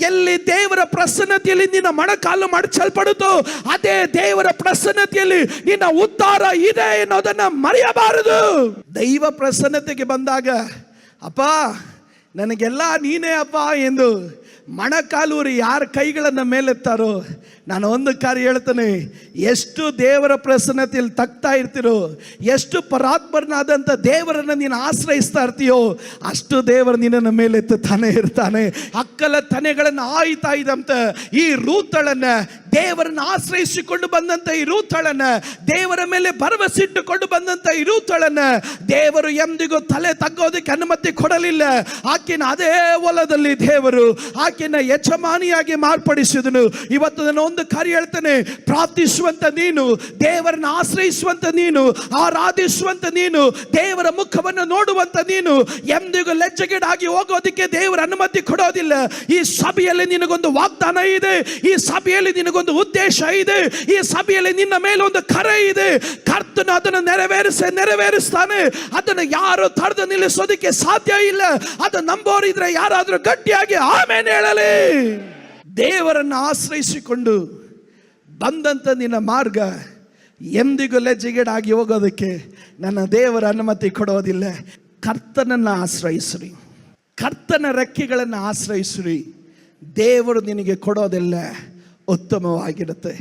ಎಲ್ಲಿ ದೇವರ ಪ್ರಸನ್ನತೆಯಲ್ಲಿ ನಿನ್ನ ಮೊಣಕಾಲು ಮಡಚಲ್ಪಡುತ್ತೋ ಅದೇ ದೇವರ ಪ್ರಸನ್ನತೆಯಲ್ಲಿ ನಿನ್ನ ಉದ್ಧಾರ ಇದೆ ಎನ್ನುವುದನ್ನು ಮರೆಯಬಾರದು. ದೈವ ಪ್ರಸನ್ನತೆಗೆ ಬಂದಾಗ ಅಪ್ಪ ನನಗೆಲ್ಲ ನೀನೇ ಅಪ್ಪ ಎಂದು ಮೊಣಕಾಲೂರಿ ಯಾರ ಕೈಗಳನ್ನು ಮೇಲೆತ್ತಾರೋ, ನಾನು ಒಂದು ಕಾರ್ಯ ಹೇಳ್ತೇನೆ, ಎಷ್ಟು ದೇವರ ಪ್ರಸನ್ನತೆಯಲ್ಲಿ ತಗ್ತಾ ಇರ್ತೀರೋ, ಎಷ್ಟು ಪರಾತ್ಮರನಾದಂಥ ದೇವರನ್ನು ನೀನು ಆಶ್ರಯಿಸ್ತಾ ಇರ್ತೀಯೋ, ಅಷ್ಟು ದೇವರು ನಿನ್ನನ್ನು ಮೇಲೆತ್ತಾನೆ ಇರ್ತಾನೆ. ಅಕ್ಕಲ ತನೆಗಳನ್ನು ಆಯ್ತಾ ಇದ್ದಂತ ಈ ರೂತಳನ್ನು, ದೇವರನ್ನು ಆಶ್ರಯಿಸಿಕೊಂಡು ಬಂದಂಥ ಈ ರೂತಳನ್ನು, ದೇವರ ಮೇಲೆ ಭರವಸೆ ಇಟ್ಟುಕೊಂಡು ಬಂದಂಥ ಈ ರೂತಳನ್ನು ದೇವರು ಎಂದಿಗೂ ತಲೆ ತಗ್ಗೋದಕ್ಕೆ ಅನುಮತಿ ಕೊಡಲಿಲ್ಲ. ಆಕೆನ ಅದೇ ಹೊಲದಲ್ಲಿ ದೇವರು ಆಕೆನ ಯಜಮಾನಿಯಾಗಿ ಮಾರ್ಪಡಿಸಿದನು. ಇವತ್ತು ನಾನು ಒಂದು ಕಾರ್ಯ ಹೇಳ್ತೇನೆ, ಪ್ರಾರ್ಥಿಸುವಂತ ನೀನು, ದೇವರನ್ನು ಆಶ್ರಯಿಸುವಂತ ನೀನು, ಆರಾಧಿಸುವಂತ ನೀನು, ದೇವರ ಮುಖವನ್ನು ನೋಡುವಂತ ನೀನು ಎಂದಿಗೂ ಲಜ್ಜೆಗೇಡಾಗಿ ಹೋಗೋದಕ್ಕೆ ದೇವರ ಅನುಮತಿ ಕೊಡೋದಿಲ್ಲ. ಈ ಸಭೆಯಲ್ಲಿ ನಿನಗೊಂದು ವಾಗ್ದಾನ ಇದೆ, ಈ ಸಭೆಯಲ್ಲಿ ನಿನಗೊಂದು ಉದ್ದೇಶ ಇದೆ, ಈ ಸಭೆಯಲ್ಲಿ ನಿನ್ನ ಮೇಲೆ ಒಂದು ಕರೆ ಇದೆ. ಕರ್ತನು ಅದನ್ನು ನೆರವೇರಿಸ್ತಾನೆ. ಅದನ್ನು ಯಾರು ತಡೆದು ನಿಲ್ಲಿಸೋದಕ್ಕೆ ಸಾಧ್ಯ ಇಲ್ಲ. ಅದು ನಂಬೋರಿದ್ರೆ ಯಾರಾದ್ರೂ ಗಟ್ಟಿಯಾಗಿ ಆಮೇಲೆ ಹೇಳಲಿ. ದೇವರನ್ನು ಆಶ್ರಯಿಸಿಕೊಂಡು ಬಂದಂಥ ನಿನ್ನ ಮಾರ್ಗ ಎಂದಿಗೂ ಲಜ್ಜೆಗೇಡಾಗಿ ಹೋಗೋದಕ್ಕೆ ನನ್ನ ದೇವರ ಅನುಮತಿ ಕೊಡೋದಿಲ್ಲ. ಕರ್ತನನ್ನು ಆಶ್ರಯಿಸ್ರಿ, ಕರ್ತನ ರೆಕ್ಕೆಗಳನ್ನು ಆಶ್ರಯಿಸ್ರಿ. ದೇವರು ನಿನಗೆ ಕೊಡೋದೆಲ್ಲ ಉತ್ತಮವಾಗಿರುತ್ತೆ.